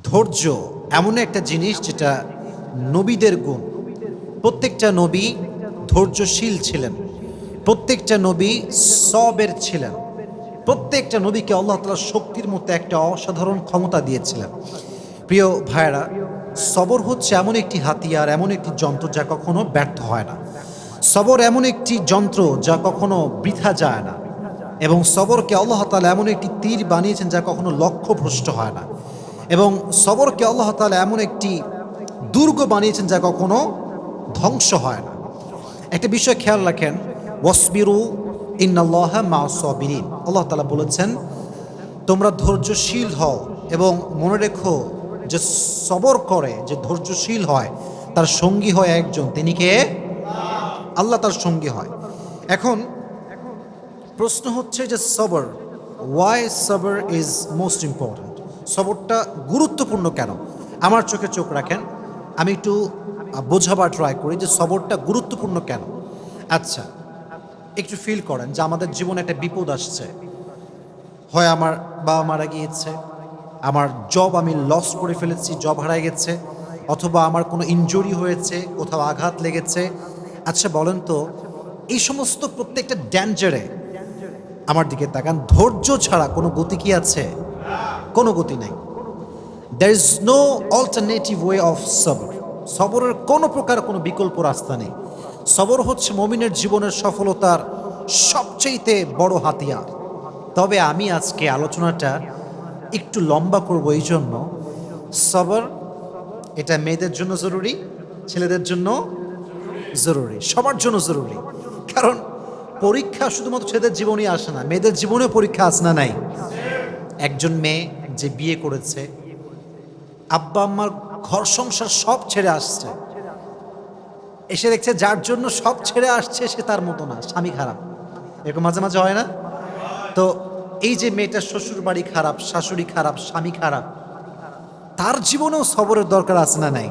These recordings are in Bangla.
ধৈর্য এমন একটা জিনিস যেটা নবীদের গুণ। প্রত্যেকটা নবী ধৈর্যশীল ছিলেন, প্রত্যেকটা নবী সবের ছিলেন, প্রত্যেকটা নবীকে আল্লাহ তাআলা শক্তির মতো একটা অসাধারণ ক্ষমতা দিয়েছিলেন। প্রিয় ভাইয়েরা, সবর হচ্ছে এমন একটি হাতিয়ার, এমন একটি যন্ত্র যা কখনো ব্যর্থ হয় না। সবর এমন একটি যন্ত্র যা কখনো বৃথা যায় না, এবং সবরকে আল্লাহ তাআলা এমন একটি তীর বানিয়েছেন যা কখনো লক্ষ্যভ্রষ্ট হয় না, এবং সবরকে আল্লাহ তাআলা এমন একটি দুর্গ বানিয়েছেন যা কখনো ধ্বংস হয় না। একটা বিষয় খেয়াল রাখেন, ওয়াসবিরু ইন্নাল্লাহা মা'আস সাবিরিন। আল্লাহ তাআলা বলেছেন তোমরা ধৈর্যশীল হও, এবং মনে রেখো যে সবর করে, যে ধৈর্যশীল হয়, তার সঙ্গী হয় একজন, তিনি কে? আল্লাহ তার সঙ্গী হয়। এখন প্রশ্ন হচ্ছে যে সবর, ওয়াই সবর ইজ মোস্ট ইম্পর্ট্যান্ট? সবরটা গুরুত্বপূর্ণ কেন? আমার চোখে চোখ রাখেন, আমি একটু বোঝাবার ট্রাই করি যে সবরটা গুরুত্বপূর্ণ কেন। আচ্ছা, একটু ফিল করেন যে আমাদের জীবনে একটা বিপদ আসছে। হয় আমার বাবা মারা গিয়েছে, আমার জব আমি লস করে ফেলেছি, জব হারায় গেছে, অথবা আমার কোনো ইনজুরি হয়েছে, কোথাও আঘাত লেগেছে। আচ্ছা বলেন তো, এই সমস্ত প্রত্যেকটা ড্যাঞ্জারে আমার দিকে তাকান, ধৈর্য ছাড়া কোনো গতি কি আছে? কোনো গতি নাই। There is no alternative way of সবর। সবরের কোনো প্রকার কোনো বিকল্প রাস্তা নেই। সবর হচ্ছে মুমিনের জীবনের সফলতার সবচেয়ে বড় হাতিয়ার। তবে আমি আজকে আলোচনাটা একটু লম্বা করব, এই জন্য সবর এটা মেয়েদের জন্য জরুরি, ছেলেদের জন্য জরুরি, সবার জন্য জরুরি। কারণ পরীক্ষা শুধুমাত্র ছেলেদের জীবনেই আসে না, মেয়েদের জীবনেও পরীক্ষা আসে না নাই? একজন মেয়ে যে বিয়ে করেছে, আব্বা আম্মার ঘর সংসার সব ছেড়ে আসছে, এসে দেখছে যার জন্য সব ছেড়ে আসছে সে তার মতো না, স্বামী খারাপ। এরকম মাঝে মাঝে হয় না? তো এই যে মেয়েটার শ্বশুর বাড়ি খারাপ, শাশুড়ি খারাপ, স্বামী খারাপ, তার জীবনেও সবরের দরকার আছে না নাই?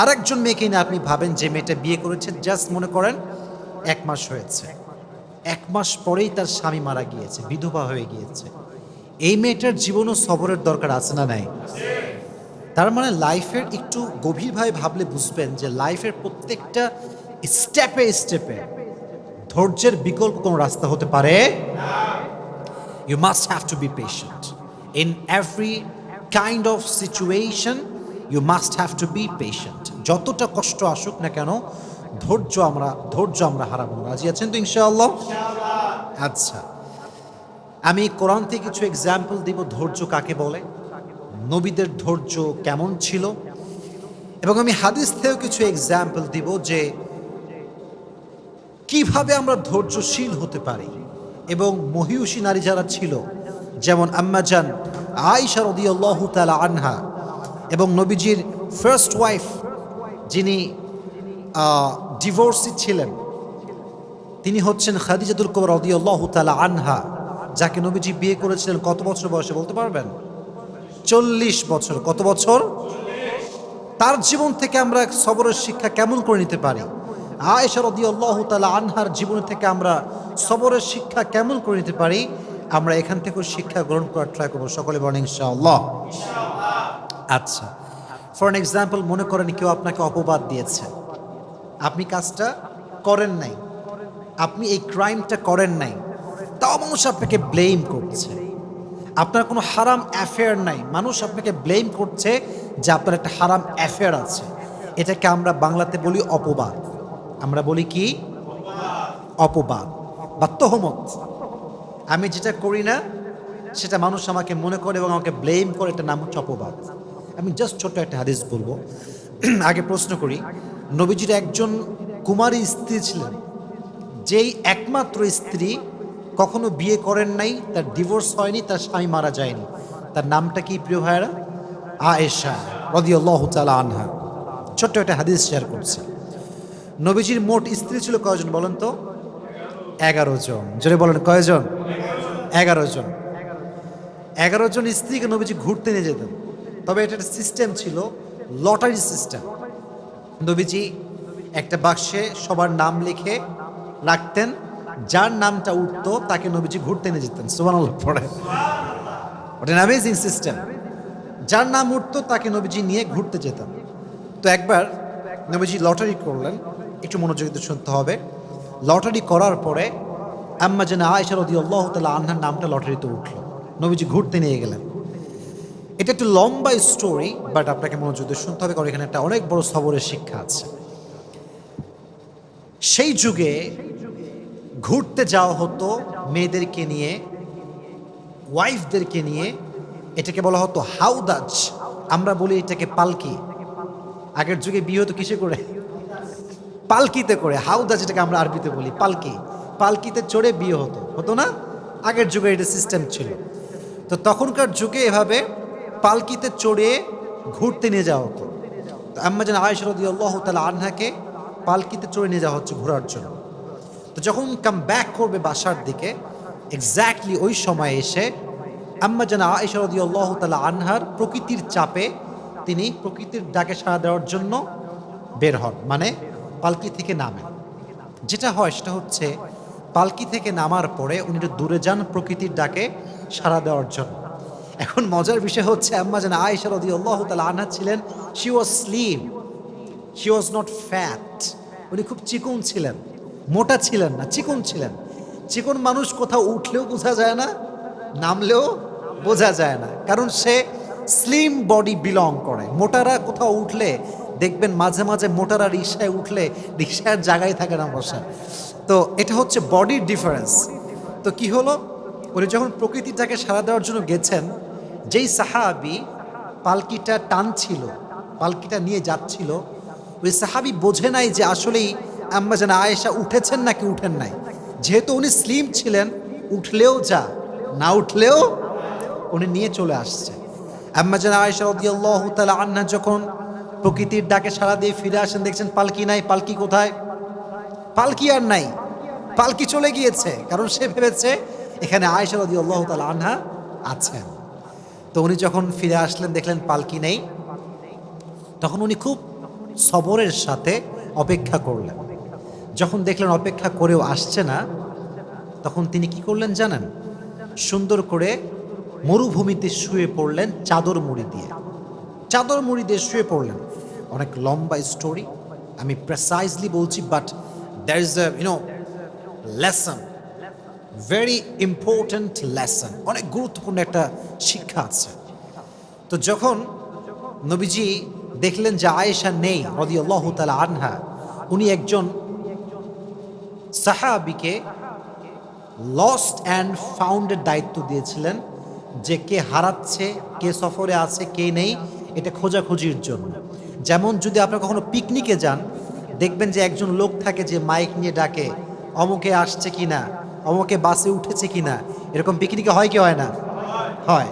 আরেকজন মেয়েকে না আপনি ভাবেন, যে মেয়েটা বিয়ে করেছে, জাস্ট মনে করেন 1 মাস হয়েছে, 1 মাস পরেই তার স্বামী মারা গিয়েছে, বিধবা হয়ে গিয়েছে। এই মেয়েটার জীবনও সবরের দরকার আছে না নাই? তার মানে লাইফের একটু গভীরভাবে ভাবলে বুঝবেন যে লাইফের প্রত্যেকটা স্টেপে স্টেপে ধৈর্যের বিকল্প কোনো রাস্তা হতে পারে। You must have to be patient. In every kind of situation, you must have to be patient. যতটা কষ্ট আসুক না কেন, ধৈর্য আমরা হারাবো না। রাজি আছেন তো ইনশাআল্লাহ? আচ্ছা, আমি কোরআন থেকে কিছু এক্সাম্পল দিব ধৈর্য কাকে বলে, নবীদের ধৈর্য কেমন ছিল, এবং আমি হাদিস থেকেও কিছু এক্সাম্পল দিব যে কিভাবে আমরা ধৈর্যশীল হতে পারি। এবং মহিয়সী নারী যারা ছিল, যেমন আম্মা জান আয়েশা রাদিয়াল্লাহু তাআলা আনহা, এবং নবীজির ফার্স্ট ওয়াইফ যিনি ডিভোর্সি ছিলেন, তিনি হচ্ছেন খাদিজাতুল কুবরা রাদিয়াল্লাহু তাআলা আনহা, যাকে নবীজি বিয়ে করেছিলেন কত বছর বয়সে বলতে পারবেন? 40 বছর। কত বছর? তার জীবন থেকে আমরা সবরের শিক্ষা কেমন করে নিতে পারি? আয়েশা রাদিয়াল্লাহু তাআলা আনহার জীবন থেকে আমরা সবরের শিক্ষা কেমন করে নিতে পারি? আমরা এখান থেকে শিক্ষা গ্রহণ করার ট্রাই করবো। সকলে বলেন ইনশাআল্লাহ। আচ্ছা, ফর এন এক্সাম্পল, মনে করেন কেউ আপনাকে অপবাদ দিয়েছে, আপনি কাজটা করেন নাই, আপনি এই ক্রাইমটা করেন নাই, তাও মানুষ আপনাকে ব্লেম করছে। আপনার কোনো হারাম অ্যাফেয়ার নাই, মানুষ আপনাকে ব্লেম করছে যে আপনার একটা হারাম অ্যাফেয়ার আছে। এটাকে আমরা বাংলাতে বলি অপবাদ। আমরা বলি কি? অপবাদ বা তহমত। আমি যেটা করি না সেটা মানুষ আমাকে মনে করে এবং আমাকে ব্লেম করে, এটার নাম হচ্ছে অপবাদ। আমি জাস্ট ছোট্ট একটা হাদিস বলবো। আগে প্রশ্ন করি, নবীজির একজন কুমারী স্ত্রী ছিলেন, যেই একমাত্র স্ত্রী, কখনো বিয়ে করেন নাই, তার ডিভোর্স হয়নি, তার স্বামী মারা যায়নি। তার নামটা কি প্রিয় ভাইয়েরা? আয়েশা রাদিয়াল্লাহু তাআলা আনহা। ছোট্ট একটা হাদিস শেয়ার করছি। নবীজির মোট স্ত্রী ছিল কয়জন বলেন তো? 11 জন। জোরে বলেন কয়জন? 11 জন। 11 জন স্ত্রীকে নবীজি ঘুরতে নিয়ে যেতেন। তবে এটা একটা সিস্টেম ছিল, লটারি সিস্টেম। নবীজি একটা বাক্সে সবার নাম লিখে রাখতেন, যার নামটা উঠতো তাকে নবীজি ঘুরতে নিয়ে যেতেন। সুবহানাল্লাহ পড়ে। What an amazing system. যার নাম উঠতো তাকে নবীজি নিয়ে ঘুরতে যেতেন। তো একবার নবীজি লটারি করলেন, একটু মনোযোগ দিয়ে শুনতে হবে। লটারি করার পরে আম্মা জানা আয়েশা রাদিয়াল্লাহু তাআলা আনহার নামটা লটারিতে উঠল, নবীজি ঘুরতে নিয়ে গেলেন। এটা একটু লম্বা স্টোরি, বাট আপনাকে মনোযোগ দিয়ে শুনতে হবে, কারণ এখানে একটা অনেক বড় সবরের শিক্ষা আছে। সেই যুগে ঘুরতে যাওয়া হতো মেয়েদেরকে নিয়ে, ওয়াইফদেরকে নিয়ে। এটাকে বলা হতো হাউদাজ, আমরা বলি এটাকে পালকি। আগের যুগে বিয়ে হতো কিসে করে? পালকিতে করে। হাউদাজ এটাকে আমরা আরবিতে বলি পালকি। পালকিতে চড়ে বিয়ে হতো, হতো না? আগের যুগে এটা সিস্টেম ছিল। তো তখনকার যুগে এভাবে পালকিতে চড়ে ঘুরতে নিয়ে যাওয়া হতো। তো আম্মা জান আয়েশা রাদিয়াল্লাহু তাআলা আনহাকে পালকিতে চড়ে নিয়ে যাওয়া হচ্ছে ঘোরার জন্য। তো যখন কাম ব্যাক করবে বাসার দিকে, এক্স্যাক্টলি ওই সময় এসে আম্মা জান আয়েশা রাদিয়াল্লাহু তাআলা আনহার প্রকৃতির চাপে তিনি প্রকৃতির ডাকে সাড়া দেওয়ার জন্য বের হন, মানে পালকি থেকে নামেন। যেটা হয় সেটা হচ্ছে পালকি থেকে নামার পরে উনি একটু দূরে যান প্রকৃতির ডাকে সাড়া দেওয়ার জন্য। এখন মজার বিষয় হচ্ছে আম্মা জান আয়েশা রাদিয়াল্লাহু তাআলা আনহা ছিলেন, she was slim, she was not fat. উনি খুব চিকন ছিলেন, মোটা ছিলেন না, চিকন ছিলেন। চিকন মানুষ কোথাও উঠলেও বোঝা যায় না, নামলেও বোঝা যায় না, কারণ সে স্লিম বডি বিলং করে। মোটারা কোথাও উঠলে দেখবেন মাঝে মাঝে মোটারা রিকশায় উঠলে রিকশার জায়গায় থাকে না বসা। তো এটা হচ্ছে বডির ডিফারেন্স। তো কি হলো, উনি যখন প্রকৃতিটাকে সাড়া দেওয়ার জন্য গেছেন, যেই সাহাবি পালকিটা টানছিল, পালকিটা নিয়ে যাচ্ছিল, ওই সাহাবি বোঝে নাই যে আসলেই আম্মা জান আয়েশা উঠেছেন নাকি উঠেন নাই। যেহেতু উনি স্লিম ছিলেন, উঠলেও যা, না উঠলেও উনি নিয়ে চলে আসছে। আম্মা জান আয়েশা রাদিয়াল্লাহু তাআলা আনহা যখন প্রকৃতির ডাকে সাড়া দিয়ে ফিরে আসেন, দেখছেন পালকি নাই। পালকি কোথায়? পালকি আর নাই, পালকি চলে গিয়েছে, কারণ সে ভেবেছে এখানে আয়েশা রাদিয়াল্লাহু তাআলা আনহা আছেন। তো উনি যখন ফিরে আসলেন, দেখলেন পালকি নেই, তখন উনি খুব সবরের সাথে অপেক্ষা করলেন। যখন দেখলেন অপেক্ষা করেও আসছে না, তখন তিনি কি করলেন জানেন? সুন্দর করে মরুভূমিতে শুয়ে পড়লেন চাদর মুড়ি দিয়ে। চাদর মুড়ি দিয়ে শুয়ে পড়লেন। অনেক লম্বা স্টোরি, আমি প্রেসাইজলি বলছি, but there is a lesson, very important lesson, অনেক গুরুত্বপূর্ণ একটা শিক্ষা আছে। তো যখন নবীজি দেখলেন যে আয়েশা নেই রাদিয়াল্লাহু তাআলা আনহা, উনি একজন সাহাবীকে লস্ট অ্যান্ড ফাউন্ডের দায়িত্ব দিয়েছিলেন, যে কে হারাচ্ছে, কে সফরে আছে, কে নেই, এটা খোঁজাখুঁজির জন্য। যেমন যদি আপনারা কখনো পিকনিকে যান, দেখবেন যে একজন লোক থাকে যে মাইক নিয়ে ডাকে, অমুকে আসছে কিনা, অমুকে বাসে উঠেছে কিনা। এরকম পিকনিকে হয় কি হয় না? হয়।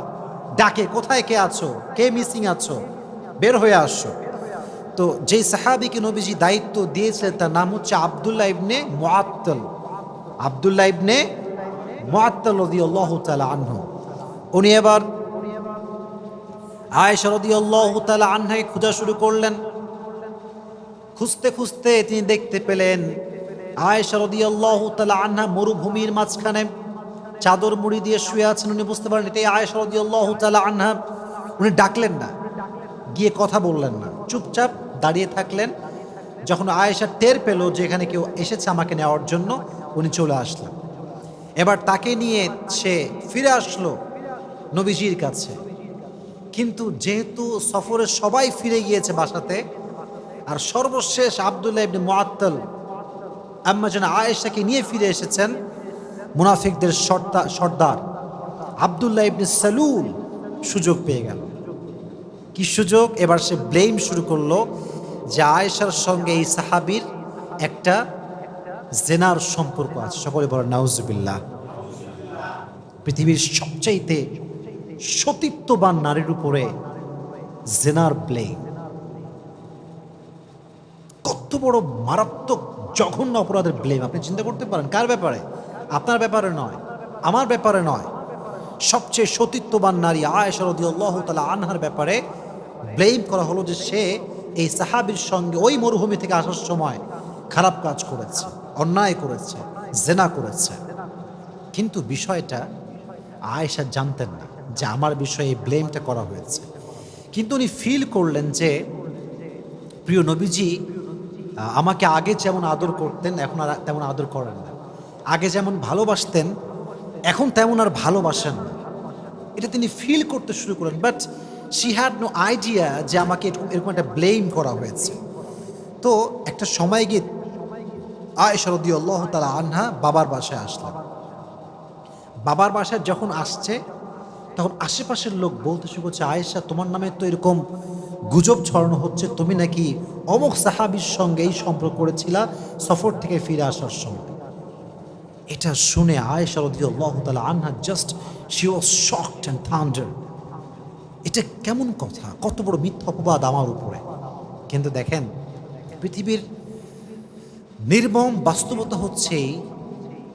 ডাকে, কোথায় কে আছো, কে মিসিং আছো, বের হয়ে আসো। তো যেই সাহাবীকে নবীজি দায়িত্ব দিয়েছিলেন তার নাম হচ্ছে আব্দুল্লাহ ইবনে মুআত্তাল। আব্দুল্লাহ ইবনে মুআত্তাল রাদিয়াল্লাহু তাআলা আনহু। উনি এবার আয়েশা রাদিয়াল্লাহু তাআলা আনহাকে খোঁজা শুরু করলেন। খুঁজতে খুঁজতে তিনি দেখতে পেলেন আয়েশা রাদিয়াল্লাহু তাআলা আনহা মরুভূমির মাঝখানে চাদর মুড়ি দিয়ে শুয়ে আছেন। উনি বুঝতে পারেন এটাই আয়েশা রাদিয়াল্লাহু তাআলা আনহা। উনি ডাকলেন না, গিয়ে কথা বললেন না, চুপচাপ দাঁড়িয়ে থাকলেন। যখন আয়েশা টের পেল যে এখানে কেউ এসেছে আমাকে নেওয়ার জন্য, উনি চলে আসলেন। এবার তাকে নিয়ে সে ফিরে আসলো নবীজির কাছে। কিন্তু যেহেতু সফরে সবাই ফিরে গিয়েছে বাসাতে, আর সর্বশেষ আব্দুল্লাহ ইবনে মুআত্তাল আম্মা জান আয়েশাকে নিয়ে ফিরে এসেছেন, মুনাফিকদের সর্দার আব্দুল্লাহ ইবনে সালুল সুযোগ পেয়ে গেল। কি সুযোগ? এবার সে ব্লেম শুরু করলো যে আয়েশার সঙ্গে এই সাহাবীর একটা জেনার সম্পর্ক আছে। সকলে বলেন নাউজুবিল্লাহ। পৃথিবীর সবচাইতে সতীত্ববান নারীর উপরে জেনার ব্লেম, কত বড় মারাত্মক জঘন্য অপরাধের ব্লেম। আপনি চিন্তা করতে পারেন কার ব্যাপারে? আপনার ব্যাপারে নয়, আমার ব্যাপারে নয়, সবচেয়ে সতীত্ববান নারী আয়েশা রাদিয়াল্লাহু তাআলা আনহার ব্যাপারে ব্লেম করা হলো যে সে এই সাহাবীর সঙ্গে ওই মরুভূমি থেকে আসার সময় খারাপ কাজ করেছে, অন্যায় করেছে, জেনা করেছে। কিন্তু বিষয়টা আয়েশা জানতেন না যে আমার বিষয়ে এই ব্লেমটা করা হয়েছে। কিন্তু উনি ফিল করলেন যে প্রিয় নবীজি আমাকে আগে যেমন আদর করতেন এখন আর তেমন আদর করেন না, আগে যেমন ভালোবাসতেন এখন তেমন আর ভালোবাসেন না। এটা তিনি ফিল করতে শুরু করেন, but she had no idea যে আমাকে এরকম একটা ব্লেম করা হয়েছে। তো একটা সময় গিয়ে আয়েশা রাদিয়াল্লাহু তাআলা আনহা বাবার বাসায় আসলেন। বাবার বাসায় যখন আসছে তখন আশেপাশের লোক বলতে শুরু করছে, আয়েশা তোমার নামে তো এরকম গুজব ছড়ানো হচ্ছে, তুমি নাকি অমুক সাহাবীর সঙ্গে এই সম্পর্ক করেছিলা সফর থেকে ফিরে আসার সময়। এটা শুনে আয়েশা রাদিয়াল্লাহু তাআলা আনহা just she was shocked and thunder. এটা কেমন কথা, কত বড় মিথ্যা অপবাদ আমার উপরে। কিন্তু দেখেন, পৃথিবীর নির্মম বাস্তবতা হচ্ছে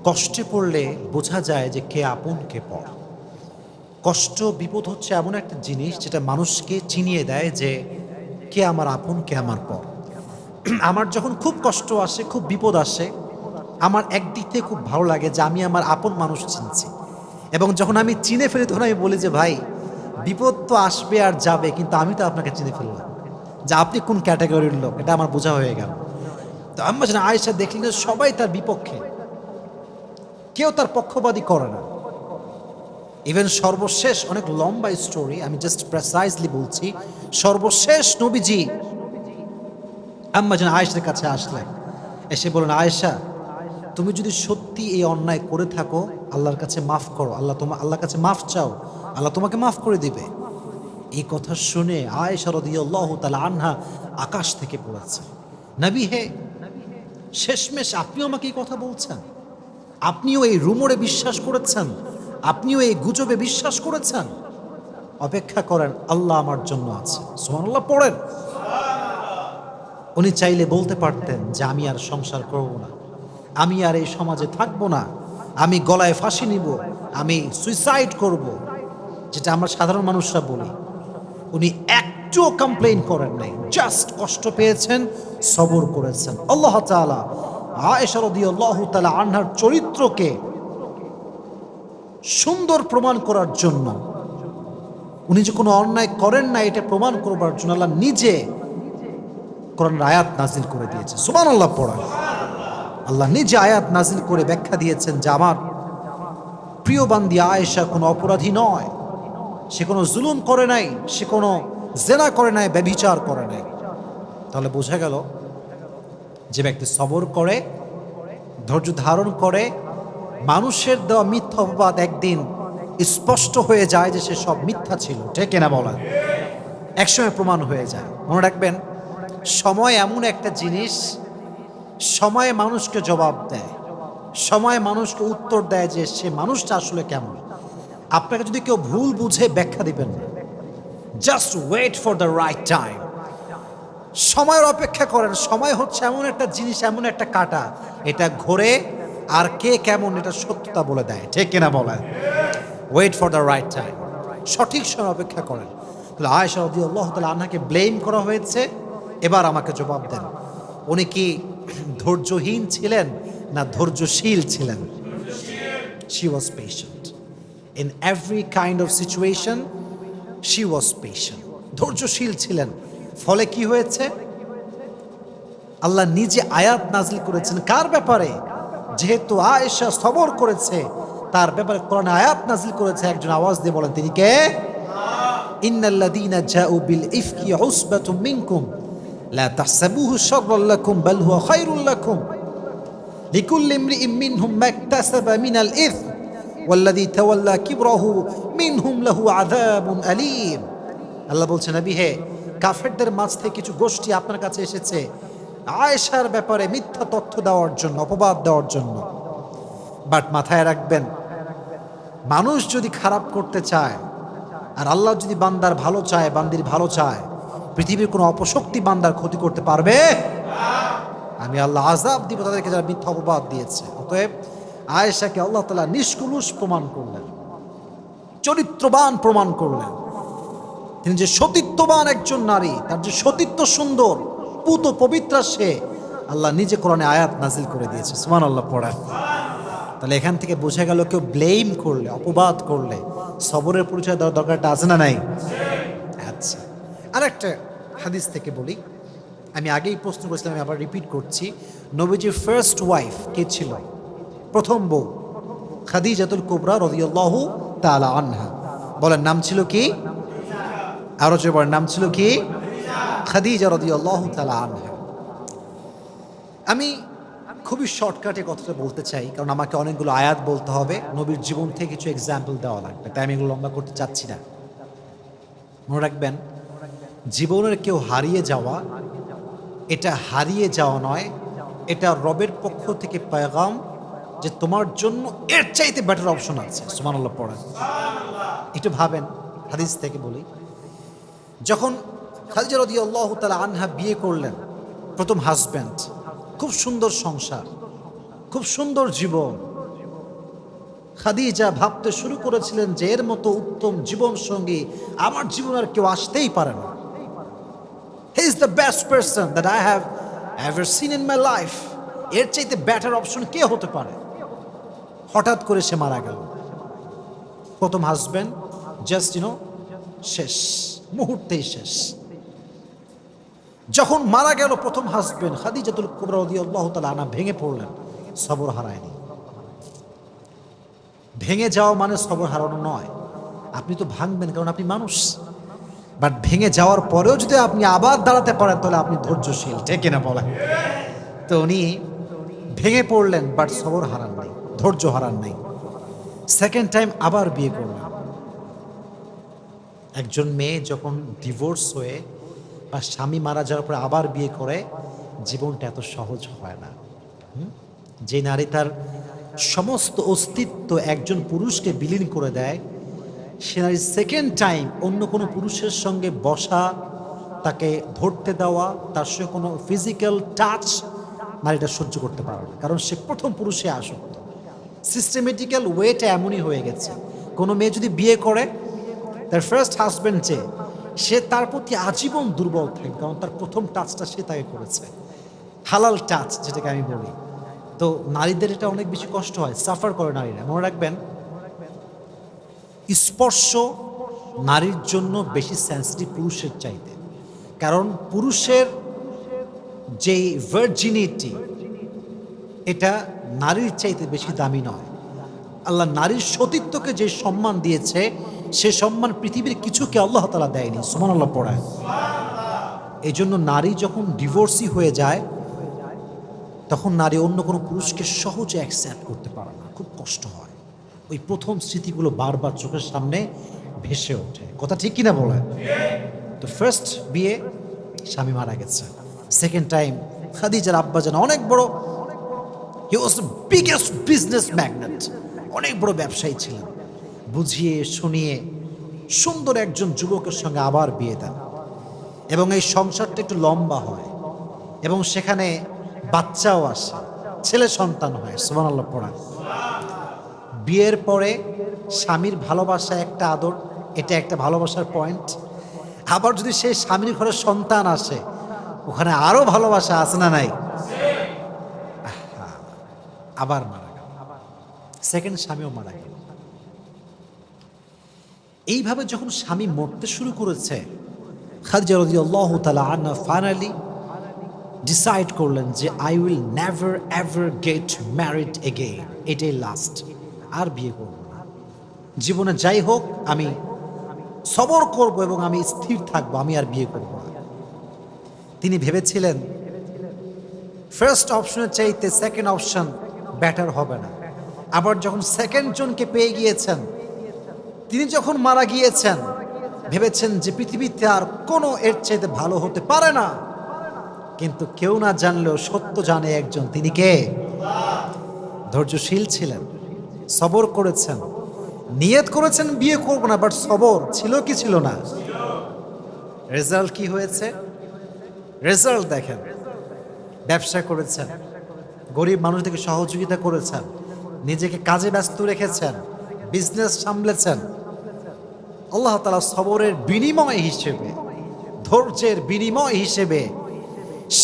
কষ্টে পড়লে বোঝা যায় যে কে আপন কে পর। কষ্ট বিপদ হচ্ছে এমন একটা জিনিস যেটা মানুষকে চিনিয়ে দেয় যে কে আমার আপন কে আমার পর। আমার যখন খুব কষ্ট আসে, খুব বিপদ আসে, আমার একদিক থেকে খুব ভালো লাগে যে আমি আমার আপন মানুষ চিনছি। এবং যখন আমি চিনে ফেলি তখন আমি বলি যে ভাই বিপদ তো আসবে আর যাবে, কিন্তু আমি তো আপনাকে চিনে ফেললাম যে আপনি কোন ক্যাটাগরির লোক, এটা আমার বোঝা হয়ে গেল। তো আম্মা জান আয়েশা দেখলেন যে সবাই তার বিপক্ষে, কেউ তার পক্ষপাতী করে না। ইভেন সর্বশেষ, অনেক লম্বা স্টোরি, আমি জাস্ট প্রেসাইজলি বলছি, সর্বশেষ নবীজি আম্মা জান আয়েশার কাছে আসলেন, এসে বলেন, আয়েশা তুমি যদি সত্যি এই অন্যায় করে থাকো আল্লাহর কাছে মাফ করো, আল্লাহর কাছে মাফ চাও, আল্লাহ তোমাকে মাফ করে দিবে। এই কথা শুনে আয়েশা রাদিয়াল্লাহু তাআলা আনহা আকাশ থেকে পড়েছে, নবী হে, শেষমেশ আপনিও আমাকে এই কথা বলছেন, আপনিও এই রুমরে বিশ্বাস করেছেন, আপনিও এই গুজবে বিশ্বাস করেছেন? অপেক্ষা করেন, আল্লাহ আমার জন্য আছে। সুবহানাল্লাহ পড়েন। উনি চাইলে বলতে পারতেন যে আমি আর সংসার করব না, আমি আর এই সমাজে থাকবো না, আমি গলায় ফাঁসি নিব, আমি সুইসাইড করব, যেটা আমরা সাধারণ মানুষরা বলি। উনি একটুও কমপ্লেইন করেন নাই, জাস্ট কষ্ট পেয়েছেন, সবর করেছেন। আল্লাহ তাআলা আয়েশা রাদিয়াল্লাহু তাআলা আনহার চরিত্রকে সুন্দর প্রমাণ করার জন্য, উনি যে কোনো অন্যায় করেন না এটা প্রমাণ করবার জন্য আল্লাহ নিজে কোরআনের আয়াত নাজিল করে দিয়েছে। সুবহানাল্লাহ পড়া। আল্লাহ নিজে আয়াত নাজিল করে ব্যাখ্যা দিয়েছেন যে আমার প্রিয় বান্দি আয়েশা কোনো অপরাধী নয়, সে কোনো জুলুম করে নাই, সে কোনো জেনা করে নাই, ব্যভিচার করে নাই। তাহলে বোঝা গেল যে ব্যক্তি সবর করে, ধৈর্য ধারণ করে, মানুষের দেওয়া মিথ্যা অপবাদ একদিন স্পষ্ট হয়ে যায় যে সে সব মিথ্যা ছিল, ঠিক কিনা বলেন? একসময় প্রমাণ হয়ে যায়। মনে রাখবেন, সময় এমন একটা জিনিস, সময়ে মানুষকে জবাব দেয়, সময় মানুষকে উত্তর দেয় যে সে মানুষটা আসলে কেমন। আপনাকে যদি কেউ ভুল বুঝে ব্যাখ্যা দিবেন না, just wait for the right time. সময়ের অপেক্ষা করেন। সময় হচ্ছে এমন একটা জিনিস, এমন একটা কাঁটা, এটা ঘোরে আর কে কেমন এটা সত্যতা বলে দেয়, ঠিক কিনা বলেন? Wait for the right time, সঠিক সময় অপেক্ষা করেন। তাহলে আয়েশা রাদিয়াল্লাহু তাআলা আনহাকে ব্লেম করা হয়েছে, এবার আমাকে জবাব দেন, উনি কি ধৈর্যহীন ছিলেন না ধৈর্যশীল ছিলেন? She was patient. In every kind of situation, she was patient. ধৈর্যশীল ছিলেন। ফলে কি হয়েছে? আল্লাহ নিজে আয়াত নাজিল করেছেন কার ব্যাপারে? যেহেতু আয়েশা সবর করেছে তার ব্যাপারে কোরআনে আয়াত নাজিল করেছে। একজন আওয়াজ দিয়ে বলেন, তিনি কে? ইন্নাল্লাযীনা জাউ বিল ইফকি উসবাতুম মিনকুম লা তাহসাবুহু শাররাল লাকুম বাল হুয়া খায়রুল লাকুম লিকুল্লি ইমরিইম মিনহুম মাকতাসাবা মিনাল ইসম ওয়াল্লাযী তাওয়াল্লা কিবরাহু মিনহুম লাহু আযাবুন আলীম। আল্লাহ বলছেন, নবী হে, কাফেরদের মাঝ থেকে কিছু গোষ্ঠী আপনার কাছে এসেছে আয়েশার ব্যাপারে মিথ্যা তথ্য দেওয়ার জন্য, অপবাদ দেওয়ার জন্য। বাট মাথায় রাখবেন, মানুষ যদি খারাপ করতে চায় আর আল্লাহ যদি বান্দার ভালো চায়, বান্দির ভালো চায়, পৃথিবীর কোনো অপশক্তি বান্দার ক্ষতি করতে পারবে? আমি আল্লাহ আযাব দিব তাদেরকে যারা মিথ্যা অপবাদ দিয়েছে। অতএব আয়েশাকে আল্লাহ তাআলা নিষ্কলুষ প্রমাণ করলেন, চরিত্রবান প্রমাণ করলেন। তিনি যে সতীত্ববান একজন নারী, তার যে সতীত্ব সুন্দর, পুত পবিত্রা, সে আল্লাহ নিজে কোরআনে আয়াত নাজিল করে দিয়েছে। সুবহানাল্লাহ পড়া। তাহলে এখান থেকে বোঝা গেল কেউ ব্লেম করলে, অপবাদ করলে সবরের পরিচয় দেওয়ার দরকারটা আছে না নাই? আচ্ছা, আরেকটা হাদিস থেকে বলি, আমি আগেই প্রশ্ন করেছিলাম, আমি আবার রিপিট করছি। নবীজির ফার্স্ট ওয়াইফ কে ছিল? প্রথম বউ খাদিজাতুল কুবরা রাদিয়াল্লাহু তাআলা আনহা। বলেন নাম ছিল কি? আরো জোরে বলেন, নাম ছিল কি? খাদিজা রাদিয়াল্লাহু তাআলা আনহা। আমি খুবই শর্টকাটে কথাটা বলতে চাই, কারণ আমাকে অনেকগুলো আয়াত বলতে হবে, নবীর জীবন থেকে কিছু এক্সাম্পল দেওয়া লাগবে, তাই আমি এগুলো লম্বা করতে চাচ্ছি না। মনে রাখবেন, জীবনের কেউ হারিয়ে যাওয়া, এটা হারিয়ে যাওয়া নয়, এটা রবের পক্ষ থেকে পেগাম যে তোমার জন্য এর চাইতে বেটার অপশন আছে। সুবহানাল্লাহ পড়েন। একটু ভাবেন, হাদিস থেকে বলি, যখন খাদিজা রাদিয়াল্লাহু তাআলা আনহা বিয়ে করলেন, প্রথম হাজব্যান্ড, খুব সুন্দর সংসার, খুব সুন্দর জীবন। খাদিজা ভাবতে শুরু করেছিলেন যে এর মতো উত্তম জীবন সঙ্গী আমার জীবন আর কেউ আসতেই পারে না। He is the best person that I have ever seen in my life. এর চাইতে বেটার অপশন কে হতে পারে? হঠাৎ করে সে মারা গেল। প্রথম হাজব্যান্ড জাস্ট শেষ, মুহূর্তেই শেষ। যখন মারা গেল প্রথম হাজব্যান্ড, খাদিজাতুল কুবরা রাদিয়াল্লাহু তাআলা আনহা ভেঙে পড়লেন। সবর হারায়নি। ভেঙে যাওয়া মানে সবর হারানো নয়। আপনি তো ভাঙবেন, কারণ আপনি মানুষ, বাট ভেঙে যাওয়ার পরেও যদি আপনি আবার দাঁড়াতে পারেন তাহলে আপনি ধৈর্যশীল, ঠিক কিনা বলেন? তো উনি ভেঙে পড়লেন, বাট সবর হারান নাই, ধৈর্য হারান নাই। সেকেন্ড টাইম আবার বিয়ে করলেন। একজন মেয়ে যখন ডিভোর্স হয়ে বা স্বামী মারা যাওয়ার পরে আবার বিয়ে করে, জীবনটা এত সহজ হয় না। যে নারী তার সমস্ত অস্তিত্ব একজন পুরুষকে বিলীন করে দেয়, সে নারী সেকেন্ড টাইম অন্য কোনো পুরুষের সঙ্গে বসা, তাকে ধরতে দেওয়া, তার সঙ্গে কোনো ফিজিক্যাল টাচ নারীটা সহ্য করতে পারে না, কারণ সে প্রথম পুরুষে আসক্ত। সিস্টেমেটিক্যাল ওয়েটা এমনই হয়ে গেছে। কোনো মেয়ে যদি বিয়ে করে তার ফার্স্ট হাজব্যান্ড, যে সে তার প্রতি আজীবন দুর্বল থাকে, কারণ তার প্রথম টাচটা সে তাকে করেছে, হালাল টাচ যেটাকে আমি বলি। তো নারীদের এটা অনেক বেশি কষ্ট হয়, সাফার করে নারীরা। মনে রাখবেন, স্পর্শ নারীর জন্য বেশি সেন্সিটিভ পুরুষের চাইতে, কারণ পুরুষের যেই ভার্জিনিটি, এটা নারীর চাইতে বেশি দামি নয়। আল্লাহ নারীর সতীত্বকে যে সম্মান দিয়েছে, সে সম্মান পৃথিবীর কিছুকে আল্লাহ তাআলা দেয়নি। সুবহানাল্লাহ পড়ায়। এই জন্য নারী যখন ডিভোর্সি হয়ে যায়, তখন নারী অন্য কোনো পুরুষকে সহজে অ্যাকসেপ্ট করতে পারে না, খুব কষ্ট হয়। ওই প্রথম স্মৃতিগুলো বারবার চোখের সামনে ভেসে ওঠে। কথা ঠিক কিনা বলেন? তো ফার্স্ট বিয়ে, স্বামী মারা গেছে। সেকেন্ড টাইম খাদিজার আব্বাজান অনেক বড়, he was the biggest business magnate, অনেক বড় ব্যবসায়ী ছিলেন। বুঝিয়ে শুনিয়ে সুন্দর একজন যুবকের সঙ্গে আবার বিয়ে দেন, এবং এই সংসারটা একটু লম্বা হয়, এবং সেখানে বাচ্চাও আসে, ছেলে সন্তান হয়। সুবহানাল্লাহ পড়া। বিয়ের পরে স্বামীর ভালোবাসা একটা আদর, এটা একটা ভালোবাসার পয়েন্ট। আবার যদি সেই স্বামীর ঘরে সন্তান আসে, ওখানে আরো ভালোবাসা আছে না নাই? আবার মারা গেল, সেকেন্ড স্বামীও মারা গেল। এইভাবে যখন স্বামী মরতে শুরু করেছে, খাদিজা রাদিয়াল্লাহু তাআলা আনহা ফাইনালি ডিসাইড করলেন যে I will never ever get married again, এটাই লাস্ট, আর বিয়ে করব না। জীবনে যাই হোক আমি সবর করব এবং আমি স্থির থাকবো, আমি আর বিয়ে করব না। তিনি ভেবেছিলেন ফার্স্ট অপশনের চাইতে সেকেন্ড অপশন বেটার হবে না। আবার যখন সেকেন্ড জনকে পেয়ে গিয়েছেন, তিনি যখন মারা গিয়েছেন, ভেবেছেন যে পৃথিবীতে আর কোনো এর চাইতে ভালো হতে পারে না। কিন্তু কেউ না জানলেও সত্য জানে একজন, তিনি কে? ধৈর্যশীল ছিলেন, সবর করেছেন, নিয়ত করেছেন বিয়ে করব না, বাট সবর ছিল কি ছিল না? রেজাল্ট কি হয়েছে? রেজাল্ট দেখেন, ব্যবসা করেছেন, গরিব মানুষদেরকে সহযোগিতা করেছেন, নিজেকে কাজে ব্যস্ত রেখেছেন, বিজনেস সামলেছেন। আল্লাহ তাআলা সবরের বিনিময় হিসেবে, ধৈর্যের বিনিময় হিসেবে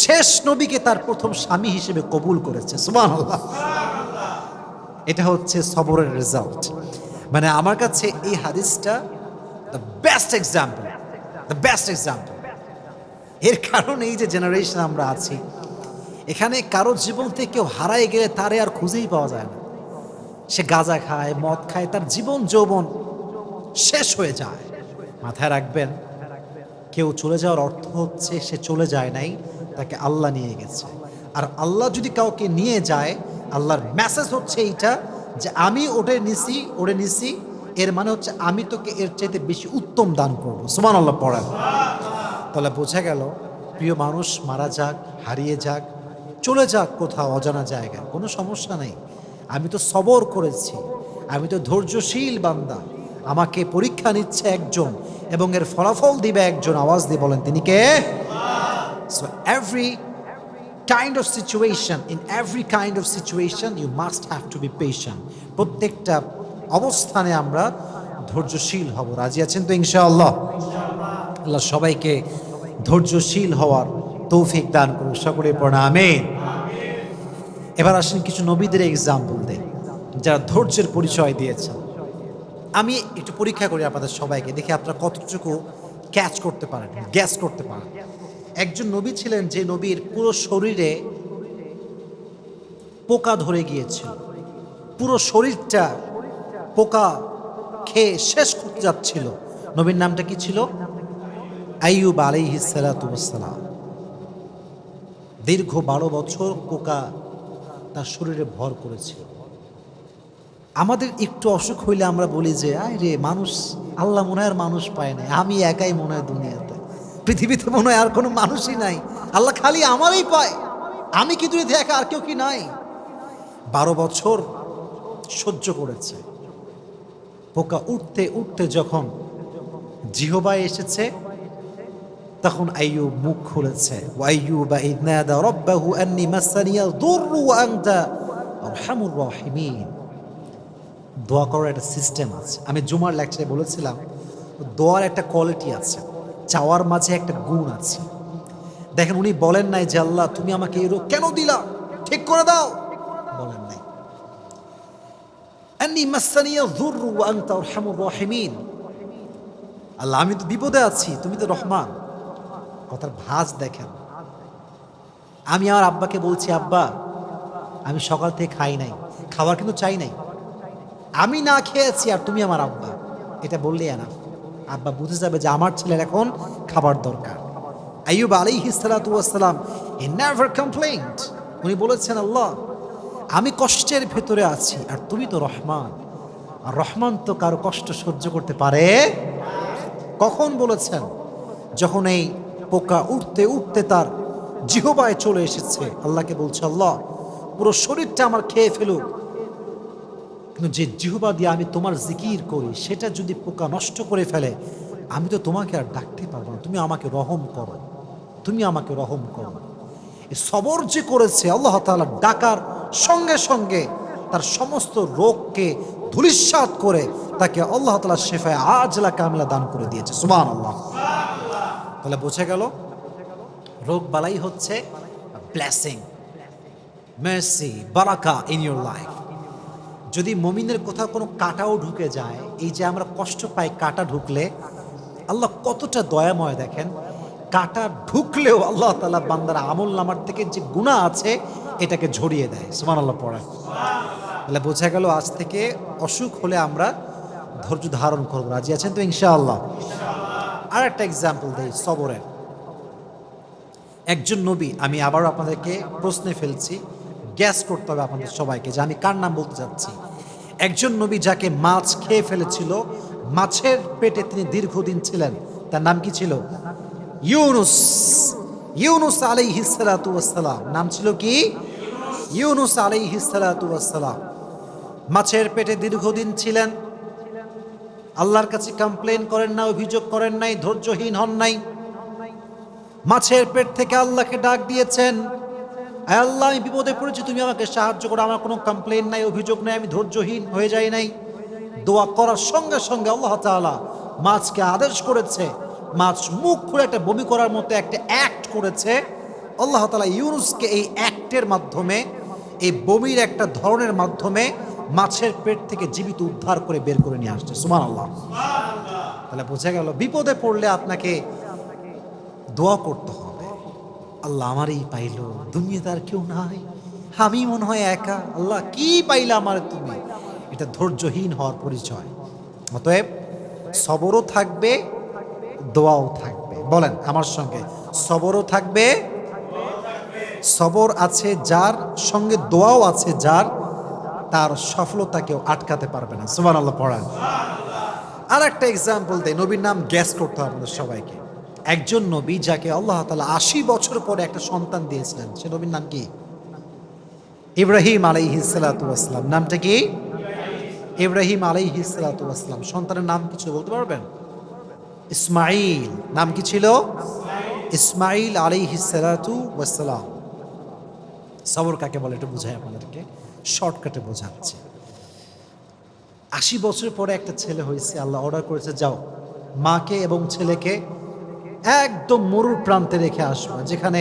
শেষ নবীকে তার প্রথম স্বামী হিসেবে কবুল করেছে। সুবহানাল্লাহ। এটা হচ্ছে সবরের রেজাল্ট। মানে আমার কাছে এই হাদিসটা the best example, the best example. এর কারণ এই যে জেনারেশন আমরা আছি, এখানে কারোর জীবন থেকে কেউ হারায় গেলে তারে আর খুঁজেই পাওয়া যায় না। সে গাঁজা খায়, মদ খায়, তার জীবন যৌবন শেষ হয়ে যায়। মাথায় রাখবেন, কেউ চলে যাওয়ার অর্থ হচ্ছে সে চলে যায় নাই, তাকে আল্লাহ নিয়ে গেছে। আর আল্লাহ যদি কাউকে নিয়ে যায়, আল্লাহর মেসেজ হচ্ছে এইটা যে আমি ওরে নিছি, এর মানে হচ্ছে আমি তোকে এর চাইতে বেশি উত্তম দান করবো। সুবহানাল্লাহ পড়েন। তাহলে বোঝা গেল, প্রিয় মানুষ মারা যাক, হারিয়ে যাক, চলে যাক কোথাও অজানা জায়গায়, কোনো সমস্যা নেই। আমি তো সবর করেছি, আমি তো ধৈর্যশীল বান্দা। আমাকে পরীক্ষা নিচ্ছে একজন এবং এর ফলাফল দিবে একজন। আওয়াজ দিয়ে বলেন তিনি কে? So every kind of situation, in every kind of situation you must have to be patient. প্রত্যেকটা অবস্থানে আমরা ধৈর্যশীল হব। রাজি আছেন তো ইনশাআল্লাহ? আল্লাহ সবাইকে ধৈর্যশীল হওয়ার তৌফিক দান করুন। সকলে পড়া আমিন। এবার আসেন কিছু নবীদের এক্সাম্পল দেই যারা ধৈর্যের পরিচয় দিয়েছেন। আমি একটু পরীক্ষা করি আপনাদের সবাইকে, দেখি আপনারা কতটুকু ক্যাচ করতে পারেন, গ্যাস করতে পারেন। একজন নবী ছিলেন যে নবীর পুরো শরীরে পোকা ধরে গিয়েছিল, পুরো শরীরটা পোকা খেয়ে শেষ করতে যাচ্ছিল। নবীর নামটা কি ছিল? আইয়ুব আলাইহিস সালাতু ওয়াস সালাম। দীর্ঘ 12 বছর পোকা তার শরীরে ভর করেছিল। আমাদের একটু অসুখ হইলে আমরা বলি যে আয় রে মানুষ, আল্লাহ মনে হয় মানুষ পায় না, আমি একাই মনে হয় দুনিয়াতে, পৃথিবীতে মনে হয় আর কোনো মানুষই নাই, আল্লাহ খালি আমারই পায়, আমি কি দুনিয়াতে একা, আর কেউ কি নাই? 12 বছর সহ্য করেছে। পোকা উঠতে উঠতে যখন জিহবায় এসেছে, তখন আইয়ুব মুখ খুলেছে। ওয়াইয়ুবা ইয নাদা রাব্বাহু আন্নী মাসানিয়াল দুররু ওয়া আনতা আরহামুর রাহিমিন। দোয়া করার একটা সিস্টেম আছে। আমি জুমার লেকচারে বলেছিলাম, দোয়ার একটা কোয়ালিটি আছে, চাওয়ার মাঝে একটা গুণ আছে। দেখেন, উনি বলেন নাই যে আল্লাহ তুমি আমাকে এই রোগ কেন দিলা, ঠিক করে দাও, বলেন নাই। আন্নী মাসানিয়াল দুররু ওয়া আনতা আরহামুর রাহিমিন, আল্লাহ আমি তো বিপদে আছি, তুমি তো রহমান। কথার ভাঁজ দেখেন। আমি আমার আব্বাকে বলছি, আব্বা আমি সকাল থেকে খাই নাই, খাবার কিন্তু চাই নাই, আমি না খেয়েছি আর তুমি আমার আব্বা, এটা বললেই না, আব্বা বুঝে যাবে যে আমার ছেলের এখন খাবার দরকার। আইয়ুব আলাইহিস সালাতু ওয়াস সালাম হি নেভার কমপ্লেইনড। উনি বলেছেন, আল্লাহ আমি কষ্টের ভেতরে আছি আর তুমি তো রহমান, আর রহমান তো কারো কষ্ট সহ্য করতে পারে। কখন বলেছেন? যখন এই পোকা উঠতে উঠতে তার জিহবায় চলে এসেছে। আল্লাহকে বলছে, আল্লাহ পুরো শরীরটা আমার খেয়ে ফেলুক, কিন্তু যে জিহবা দিয়ে আমি তোমার জিকির করি সেটা যদি পোকা নষ্ট করে ফেলে, আমি তো তোমাকে আর ডাকতে পারবো না, তুমি আমাকে রহম করো, তুমি আমাকে রহম করো। এই সবর যে করেছে, আল্লাহ তাআলা ডাকার সঙ্গে সঙ্গে তার সমস্ত রোগকে ধূলিসাৎ করে তাকে আল্লাহ তাআলা শিফায়ে আজলা কামিলা দান করে দিয়েছে। সুবহানাল্লাহ। তাহলে বোঝা গেল, রোগ বালাই হচ্ছে ব্লেসিং, মার্সি, বারাকা ইন ইউর লাইফ। যদি মুমিনের কোথাও কোনো কাঁটাও ঢুকে যায়, এই যে আমরা কষ্ট পাই কাঁটা ঢুকলে, আল্লাহ কতটা দয়াময় দেখেন। কাঁটা ঢুকলেও আল্লাহ তাআলা বান্দার আমল নামার থেকে যে গুনাহ আছে এটাকে ঝরিয়ে দেয়। সুবহানাল্লাহ পড়া। তাহলে বোঝা গেল, আজ থেকে অসুখ হলে আমরা ধৈর্য ধারণ করবো। রাজি আছেন তো ইনশাআল্লাহ? আর একটা এক্সাম্পল দেই সবরের। একজন নবী, আমি আবারও আপনাদেরকে প্রশ্নে ফেলছি, গ্যাস করতে হবে আপনাদের সবাইকে যে আমি কার নাম বলতে যাচ্ছি। একজন নবী যাকে মাছ খেয়ে ফেলেছিল, মাছের পেটে তিনি দীর্ঘদিন ছিলেন, তার নাম কি ছিল? ইউনুস। ইউনুস আলাইহিস সালাতু ওয়াস সালাম। নাম ছিল কি? ইউনুস আলাইহিস সালাতু ওয়াস সালাম। মাছের পেটে দীর্ঘদিন ছিলেন, আল্লাহর কাছে কমপ্লেন করেন না, অভিযোগ করেন নাই, ধৈর্যহীন হন নাই। মাছের পেট থেকে আল্লাহকে ডাক দিয়েছেন, আল্লাহ আমি বিপদে পড়েছি, তুমি আমাকে সাহায্য করো, আমার কোনো কমপ্লেন নাই, অভিযোগ নাই, আমি ধৈর্যহীন হয়ে যাই নাই। দোয়া করার সঙ্গে সঙ্গে আল্লাহ তাআলা মাছকে আদেশ করেছে, মাছ মুখ খুলে একটা বমি করার মতো একটা অ্যাক্ট করেছে। আল্লাহ তাআলা ইউনুসকে এই অ্যাক্টের মাধ্যমে, এই বমির একটা ধরনের মাধ্যমে মাছের পেট থেকে জীবিত উদ্ধার করে বের করে নিয়ে আসছে। সুবহানাল্লাহ। তাহলে বোঝা গেল, বিপদে পড়লে আপনাকে দোয়া করতে হবে, আল্লাহ আমারই পাইলো, দুনিয়াতে আর কেউ নাই, আমি মনে হয় একা, আল্লাহ কি পাইলা আমার তুমি। এটা ধৈর্যহীন হওয়ার পরিচয়। অতএব সবরও থাকবে, দোয়াও থাকবে। বলেন আমার সঙ্গে, সবরও থাকবে, সবর আছে যার সঙ্গে দোয়াও আছে যার, তার সফলতা কেউ আটকাতে পারবে না। সুবহানাল্লাহ পড়ান। আর একটা এক্সাম্পল দেয়, নবীর নাম গ্যাস করতে হবে আমাদের সবাইকে। একজন নবী যাকে আল্লাহ তাআলা ৮০ বছর পরে একটা সন্তান দিয়েছিলেন, সে নবীর নাম কি? ইব্রাহিম আলাইহিস সালাতু ওয়াস সালাম। নামটা কি? ইব্রাহিম আলাইহিস সালাতু ওয়াস সালাম। সন্তানের নাম কিছু বলতে পারবেন? ইসমাইল। নাম কি ছিল? ইসমাইল আলাইহিস সালাতু ওয়াস সালাম। সবর কাকে বলে একটু বুঝাই আপনাদেরকে, শর্টকাটে বোঝাচ্ছি। ৮০ বছর পরে একটা ছেলে হয়েছে, আল্লাহ অর্ডার করেছে যাও মাকে এবং ছেলেকে একদম মরুর প্রান্তে রেখে আসবে, যেখানে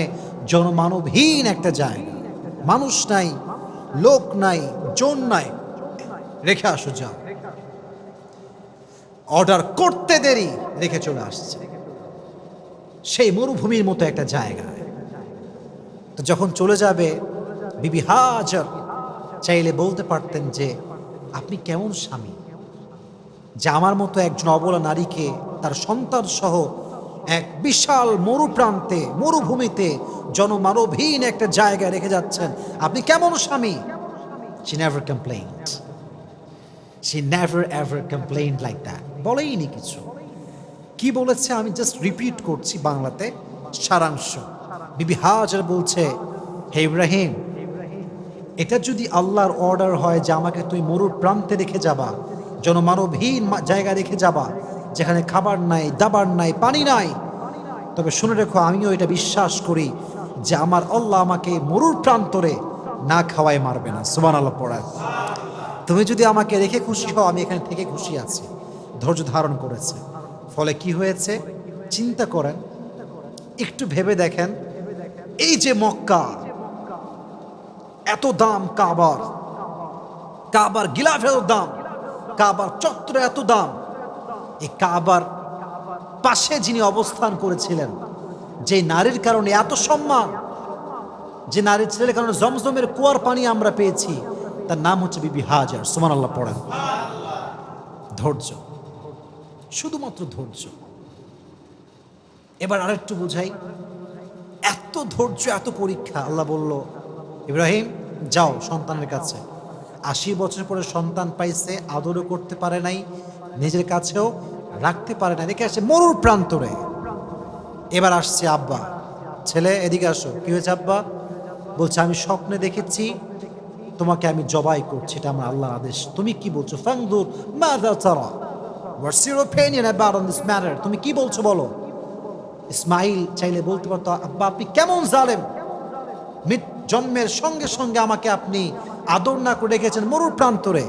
জনমানবহীন একটা জায়গা, মানুষ নাই, লোক নাই, জন নাই, রেখে আসো যাও। অর্ডার করতে দেরি, রেখে চলে আসছে সেই মরুভূমির মতো একটা জায়গায়। তো যখন চলে যাবে, বিবি হাজার চাইলে বলতে পারতেন যে আপনি কেমন স্বামী যে আমার মতো একজন অবলা নারীকে তার সন্তান সহ এক বিশাল মরুপ্রান্তে, মরুভূমিতে, জনমানবহীন একটা জায়গায় রেখে যাচ্ছেন, আপনি কেমন স্বামী? She never complained. She never ever complained like that. বলেইনি কিছু। কি বলেছে আমি জাস্ট রিপিট করছি বাংলাতে সারাংশ। বিবি হাজার বলছে, হে ইব্রাহিম, এটা যদি আল্লাহর অর্ডার হয় যে আমাকে তুই মরুর প্রান্তে রেখে যাবা, জনমানবহীন জায়গা রেখে যাবা, যেখানে খাবার নাই, দাবার নাই, পানি নাই, তবে শুনে রেখো আমিও এটা বিশ্বাস করি যে আমার আল্লাহ আমাকে মরুর প্রান্তরে না খাওয়াই মারবে না। সুবহানাল্লাহ পড়ায়। তুমি যদি আমাকে রেখে খুশি হও, আমি এখানে থেকে খুশি আছি। ধৈর্য ধারণ করেছে। ফলে কি হয়েছে চিন্তা করেন, একটু ভেবে দেখেন, এই যে মক্কা, এত দাম কাবার, কাবার গিলাফের দাম, কাবার চত্বরে এত দাম, এই কাবার পাশে যিনি অবস্থান করেছিলেন, যে নারীর কারণে এত সম্মান, যে নারীর ছেলের কারণে জমজমের কুয়ার পানি আমরা পেয়েছি, তার নাম হচ্ছে বিবি হাজার। সুবহানাল্লাহ পড়েন। ধৈর্য, শুধুমাত্র ধৈর্য। এবার আরেকটু বুঝাই, এত ধৈর্য, এত পরীক্ষা। আল্লাহ বলল, ইব্রাহিম যাও সন্তানের কাছে। ৮০ বছর পরে সন্তান পাইছে, আদরও করতে পারে নাই, নিজের কাছেও রাখতে পারে না, রেখে আসছে মরুর প্রান্তরে। এবার আসছে আব্বা, ছেলে এদিকে আসো। কি হয়েছে আব্বা? বলছে আমি স্বপ্নে দেখেছি তোমাকে আমি জবাই করছি, এটা আমার আল্লাহর আদেশ। তুমি কি বলছো? ফাংদুর মাযা তারা, what's your opinion about on this matter? তুমি কি বলছো বলো। ইসমাইল চাইলে বলতে পারতো, আব্বা আপনি কেমন জালেম, জন্মের সঙ্গে সঙ্গে আমাকে আপনি আদর না করে রেখেছেন মরুর প্রান্তরে,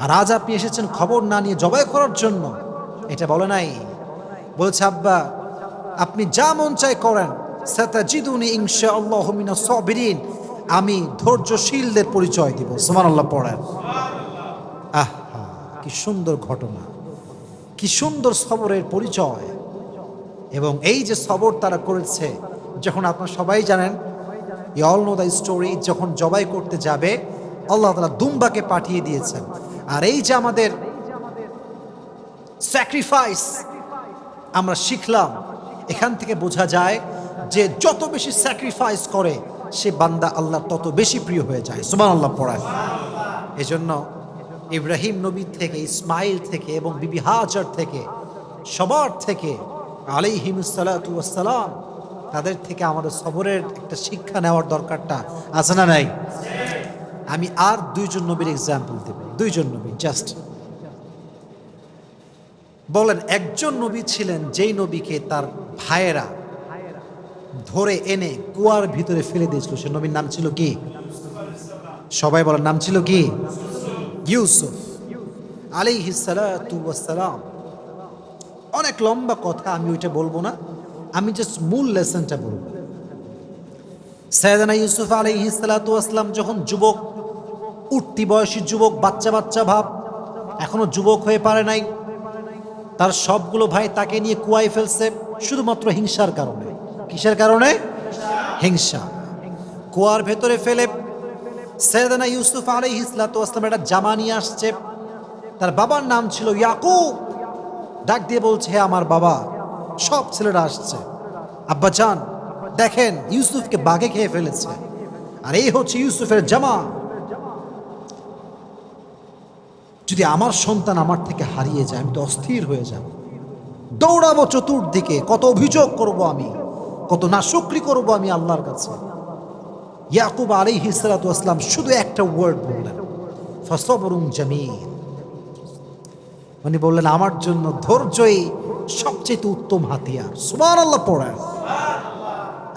আর আজ আপনি এসেছেন খবর না নিয়ে জবাই করার জন্য। এটা বলে নাই। বলছে আব্বা আপনি যা মন চাই করেন, সাতাজিদুনি ইনশাআল্লাহু মিনাস সাবিরিন, আমি ধৈর্যশীলদের পরিচয় দিব। সুবহানাল্লাহ পড়েন। আহা কি সুন্দর ঘটনা, কি সুন্দর সবরের পরিচয়। এবং এই যে সবর তারা করেছে, যখন আপনারা সবাই জানেন, you all know the story, যখন জবাই করতে যাবে আল্লাহ তাআলা দুম্বাকে পাঠিয়ে দিয়েছেন। আর এই যে আমাদের স্যাক্রিফাইস আমরা শিখলাম, এখান থেকে বোঝা যায় যে যত বেশি স্যাক্রিফাইস করে সে বান্দা আল্লাহ তত বেশি প্রিয় হয়ে যায়। সুবহানাল্লাহ পড়ায়। এজন্য ইব্রাহিম নবী থেকে, ইসমাইল থেকে এবং বিবি হাজার থেকে, সবার থেকে আলাইহিমুস সালাতু ওয়াস সালাম, তাদের থেকে আমাদের সবরের একটা শিক্ষা নেওয়ার দরকারটা আছে না নাই? আমি আর দুইজন নবীর এক্সাম্পল দেব, দুইজন নবী জাস্ট। বলেন একজন নবী ছিলেন যেই নবীকে তার ভাইয়েরা ধরে এনে কুয়ার ভিতরে ফেলে দিয়েছিল, সে নবীর নাম ছিল কি? সবাই বলেন নাম ছিল কি? ইউসুফ আলাইহিস সালাতু ওয়াস সালাম। অনেক লম্বা কথা, আমি ওইটা বলবো না, আমি জাস্ট মূল লেসনটা বলবো। সাইয়েদনা ইউসুফ আলাইহিস সালাতু ওয়াস সালাম যখন যুবক, উঠতি বয়সী যুবক, বাচ্চা বাচ্চা ভাব, এখনো যুবক হয়ে পারে নাই, তার সবগুলো ভাই তাকে নিয়ে কুয়ায় ফেলছে, শুধুমাত্র হিংসার কারণে। কিসের কারণে? হিংসা। কুয়ার ভেতরে ফেলে সাইয়েদনা ইউসুফ আলাইহিস সালাতু ওয়াস সালাম একটা জামা নিয়ে আসছে। তার বাবার নাম ছিল ইয়াকুব। ডাক দিয়ে বলছে, হে আমার বাবা, সব ছেলেরা আসছে, আব্বা জান দেখেন ইউসুফকে বাঘে খেয়ে ফেলেছে, আর এই হচ্ছে ইউসুফের জামা। যদি আমার সন্তান আমার থেকে হারিয়ে যায় আমি তো অস্থির হয়ে যাব, দৌড়াবো চতুর্দিকে, কত অভিযোগ করব আমি, কত নাশুকরি করব আমি আল্লাহর কাছে। ইয়াকুব আলাইহিস সালাতু ওয়াস সালাম শুধু একটা ওয়ার্ড বললেন, ফাসবরুন জামিল। উনি বললেন, আমার জন্য ধৈর্যই সবচেয়ে উত্তম হাতিয়ার। সুবহানাল্লাহ পড়েন।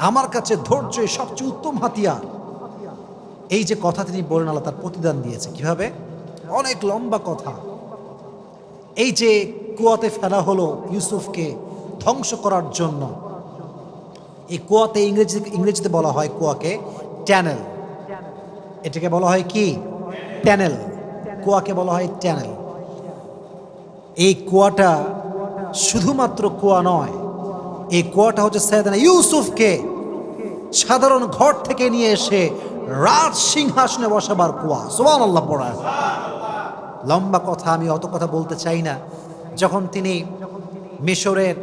আমার কাছে ধৈর্যই সবচেয়ে উত্তম হাতিয়ার। এই যে কথা তিনি বলেন, আল্লাহ তার প্রতিদান দিয়েছে। কিভাবে? অনেক লম্বা কথা। এই যে কুয়াতে ফেলা হলো ইউসুফকে ধ্বংস করার জন্য, এই কুয়াতে ইংরেজিতে বলা হয় কুয়াকে ট্যানেল। এটাকে বলা হয় কি? ট্যানেল। কুয়াকে বলা হয় ট্যানেল। এই কুয়াটা শুধুমাত্র কুয়া নয়, এই কুয়াটা হচ্ছে সাইয়েদনা ইউসুফকে সাধারণ ঘর থেকে নিয়ে এসে রাজ সিংহাসনে বসাবার কুয়া। সুবহানাল্লাহ পড়া। লম্বা কথা, আমি অত কথা বলতে চাই না। যখন তিনি মিশরের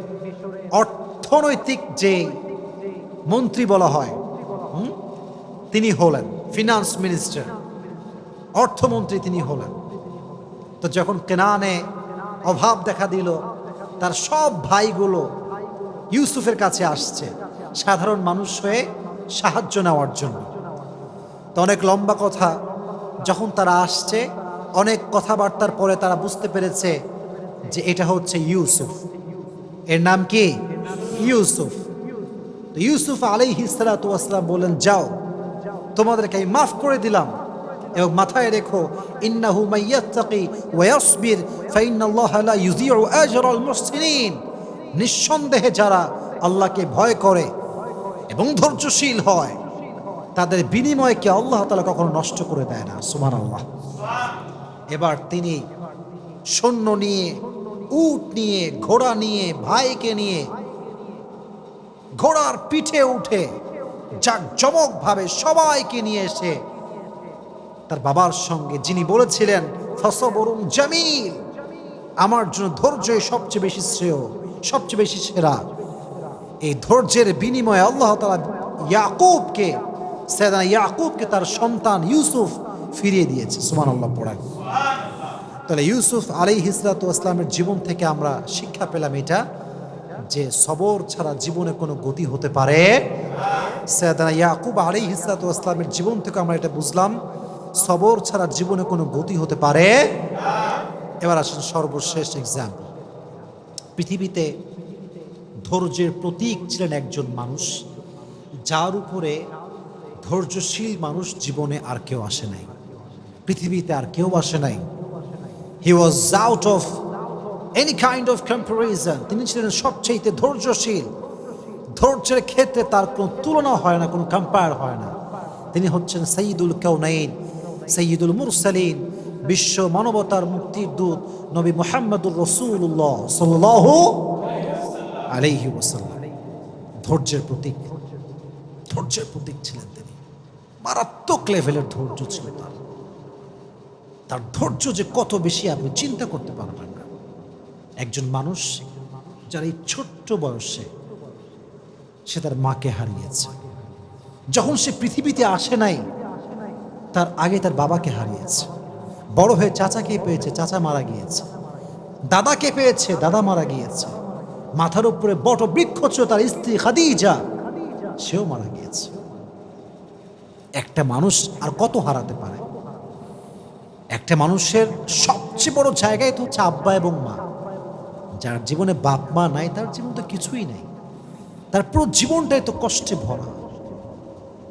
অর্থনৈতিক যে মন্ত্রী বলা হয়, তিনি হলেন ফিনান্স মিনিস্টার, অর্থমন্ত্রী তিনি হলেন। তো যখন কেনানে অভাব দেখা দিল, তার সব ভাইগুলো ইউসুফের কাছে আসছে সাধারণ মানুষ হয়ে সাহায্য নেওয়ার জন্য। তো অনেক লম্বা কথা, যখন তারা আসছে অনেক কথাবার্তার পরে তারা বুঝতে পেরেছে যে এটা হচ্ছে ইউসুফ। এর নাম কি? ইউসুফ। তো ইউসুফ আলাইহিস সালাতু ওয়াস সালাম বলেন, যাও, তোমাদেরকে আমি মাফ করে দিলাম, এবং মাথায় রেখো, ইন্নাহু মাইয়াত্তাকি ওয়া ইয়াসবির ফাইন্নাল্লাহা লা ইউযিউ আজরাল মুহসিনিন। নিঃসন্দেহে যারা আল্লাহকে ভয় করে এবং ধৈর্যশীল হয় তাদের বিনিময়কে আল্লাহ তাআলা কখনো নষ্ট করে দেয় না। সুবহানাল্লাহ। এবার তিনি সৈন্য নিয়ে, উট নিয়ে, ঘোড়া নিয়ে, ভাইকে নিয়ে ঘোড়ার পিঠে উঠে জাঁকজমকভাবে সবাইকে নিয়ে এসে তার বাবার সঙ্গে, যিনি বলেছিলেন ফাসবরুন জামিল, আমার জন্য ধৈর্যই সবচেয়ে বেশি শ্রেয়, সবচেয়ে বেশি সেরা, এই ধৈর্যের বিনিময়ে আল্লাহ তাআলা ইয়াকুবকে, সাইয়েদনা ইয়াকুবকে তার সন্তান ইউসুফ ফিরিয়ে দিয়েছে। সুবহানাল্লাহ পড়েন। তাহলে ইউসুফ আলাইহিস সালাতু ওয়াস সালামের জীবন থেকে আমরা শিক্ষা পেলাম এটা, যে সবর ছাড়া জীবনে কোনো গতি হতে পারে। সাইয়েদনা ইয়াকুব আলাইহিস সালাতু ওয়াস সালামের জীবন থেকে আমরা এটা বুঝলাম, সবর ছাড়া জীবনে কোনো গতি হতে পারে। এবার আসুন সর্বশেষ এক্সাম্পল। পৃথিবীতে ধৈর্যের প্রতীক ছিলেন একজন মানুষ, যার উপরে ধৈর্যশীল মানুষ জীবনে আর কেউ আসে নাই, পৃথিবীতে আর কেউ আসে নাই। He was out of any kind of comparison. তিনি ছিলেন সবচেয়ে ধৈর্যশীল। ধৈর্যের ক্ষেত্রে তার কোনো তুলনা হয় না, কোনো কম্পেয়ার হয় না। তিনি হচ্ছেন সাইয়্যিদুল কাউনাইন, সাইয়্যিদুল মুরসালিন, বিশ্ব মানবতার মুক্তির দূত নবী মুহাম্মদুর রাসূলুল্লাহ সাল্লাল্লাহু আলাইহি ওয়াসাল্লাম। ধৈর্যের প্রতীক, ধৈর্যের প্রতীক ছিলেন তিনি। মারাত্মক লেভেলের ধৈর্য ছিল তার। তার ধৈর্য যে কত বেশি আপনি চিন্তা করতে পারবেন না। একজন মানুষ যার এই ছোট্ট বয়সে সে তার মাকে হারিয়েছে, যখন সে পৃথিবীতে আসে নাই তার আগে তার বাবাকে হারিয়েছে, বড় হয়ে চাচাকে পেয়েছে, চাচা মারা গিয়েছে, দাদাকে পেয়েছে, দাদা মারা গিয়েছে, মাথার উপরে বট বৃক্ষ ছিল তার স্ত্রী খাদিজা, সেও মারা গিয়েছে। একটা মানুষ আর কত হারাতে পারে? একটা মানুষের সবচেয়ে বড় জায়গায় তো হচ্ছে আব্বা এবং মা। যার জীবনে বাপ মা নাই তার জীবন তো কিছুই নাই, তার পুরো জীবনটাই তো কষ্টে ভরা।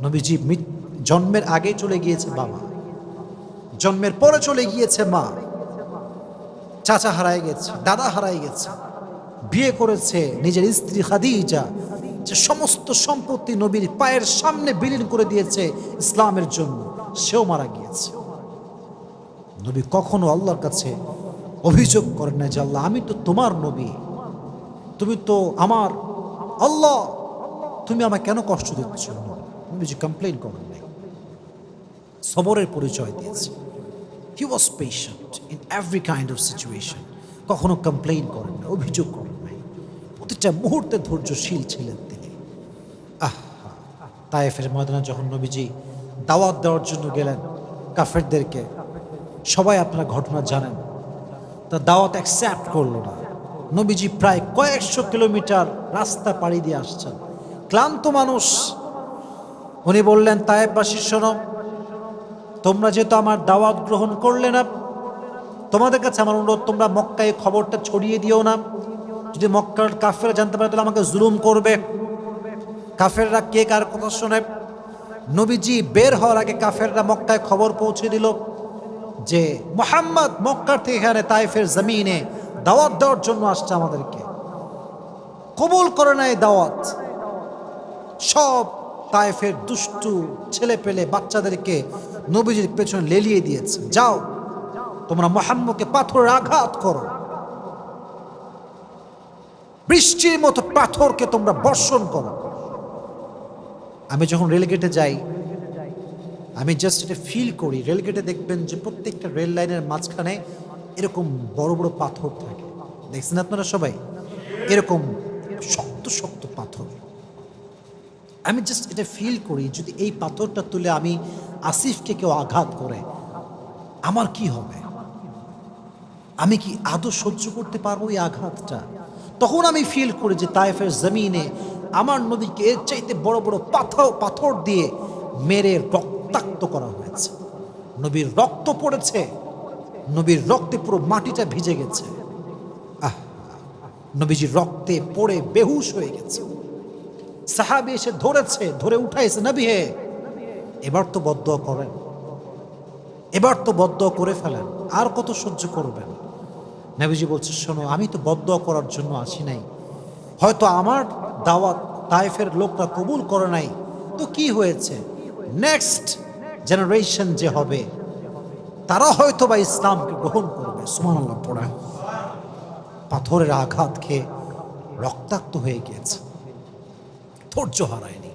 নবীজি জন্মের আগে চলে গিয়েছে বাবা, জন্মের পরে চলে গিয়েছে মা, চাচা হারায় গেছে, দাদা হারায় গেছে, বিয়ে করেছে নিজের স্ত্রী খাদিজা, যে সমস্ত সম্পত্তি নবীর পায়ের সামনে বিলীন করে দিয়েছে ইসলামের জন্য, সেও মারা গিয়েছে। নবী কখনো আল্লাহর কাছে অভিযোগ করেন না যে আল্লাহ আমি তো তোমার নবী, তুমি তো আমার আল্লাহ তুমি আমাকে কেন কষ্ট দিচ্ছ? নবীজি কমপ্লেন করেন নাই, সবরের পরিচয় দিয়েছে। He was patient in every kind of situation. কখনো কমপ্লেন করেন না, অভিযোগ করেন নাই, প্রতিটা মুহূর্তে ধৈর্যশীল ছিলেন তিনি। তায়েফের ময়দানে যখন নবীজি দাওয়াত দেওয়ার জন্য গেলেন কাফেরদেরকে, সবাই আপনারা ঘটনা জানেন, তা দাওয়াত অ্যাকসেপ্ট করলো না। নবীজি প্রায় কয়েকশো কিলোমিটার রাস্তা পাড়ি দিয়ে আসছেন, ক্লান্ত মানুষ। উনি বললেন, তায়েফবাসী শোনো, তোমরা যেহেতু আমার দাওয়াত গ্রহণ করলে না, তোমাদের কাছে আমার অনুরোধ, তোমরা মক্কায় খবরটা ছড়িয়ে দিও না। যদি মক্কার কাফেররা জানতে পারে তাহলে আমাকে জুলুম করবে। কাফেররা কে কার কথা শোনে? নবীজি বের হওয়ার আগে কাফেররা মক্কায় খবর পৌঁছে দিল যে মুহাম্মদ মক্কার থেকে এখানে তায়েফের জমিনে দাওয়াত দেওয়ার জন্য আসছে, আমাদেরকে কবুল করে না এই দাওয়াত। সব তায়েফের দুষ্টু ছেলে পেলে বাচ্চাদেরকে নবীজির পেছনে লেলিয়ে দিয়েছে, যাও তোমরা মুহাম্মদকে পাথরের আঘাত করো, বৃষ্টির মতো পাথরকে তোমরা বর্ষণ করো। আমি যখন রেলগেটে যাই, আমি জাস্ট এটা ফিল করি। রেলগেটে দেখবেন যে প্রত্যেকটা রেল লাইনের মাঝখানে এরকম বড় বড় পাথর থাকে, দেখছেন আপনারা সবাই, এরকম শক্ত শক্ত পাথর। আমি জাস্ট এটা ফিল করি, যদি এই পাথরটা তুলে আমি আসিফকে কেউ আঘাত করে আমার কি হবে? আমি কি আদৌ সহ্য করতে পারবো এই আঘাতটা? তখন আমি ফিল করি যে তায়েফের জমিনে আমার নবীকে এর চাইতে বড় বড় পাথর দিয়ে মেরে রক্তাক্ত করা হয়েছে। নবীর রক্ত পড়েছে, নবীর রক্তে পুরো মাটিটা ভিজে গেছে। নবীজির রক্তে পড়ে বেহুশ হয়ে গেছে। সাহাবী এসে ধরেছে, ধরে উঠাইছে, নবী হে এবার তো বদদুয়া করেন, এবার তো বদদুয়া করে ফেলেন, আর কত সহ্য করবেন? নবীজি বলছে, শোনো, আমি তো বদদুয়া করার জন্য আসি নাই, হয়তো আমার দাওয়াত তায়েফের লোকরা কবুল করে নাই, তো কি হয়েছে, নেক্সট জেনারেশন যে হবে তারা হয়তো বা ইসলামকে গ্রহণ করবে। সুবহানাল্লাহ পড়া। পাথরের আঘাত খেয়ে রক্তাক্ত হয়ে গিয়েছে, ধৈর্য হারায়নি,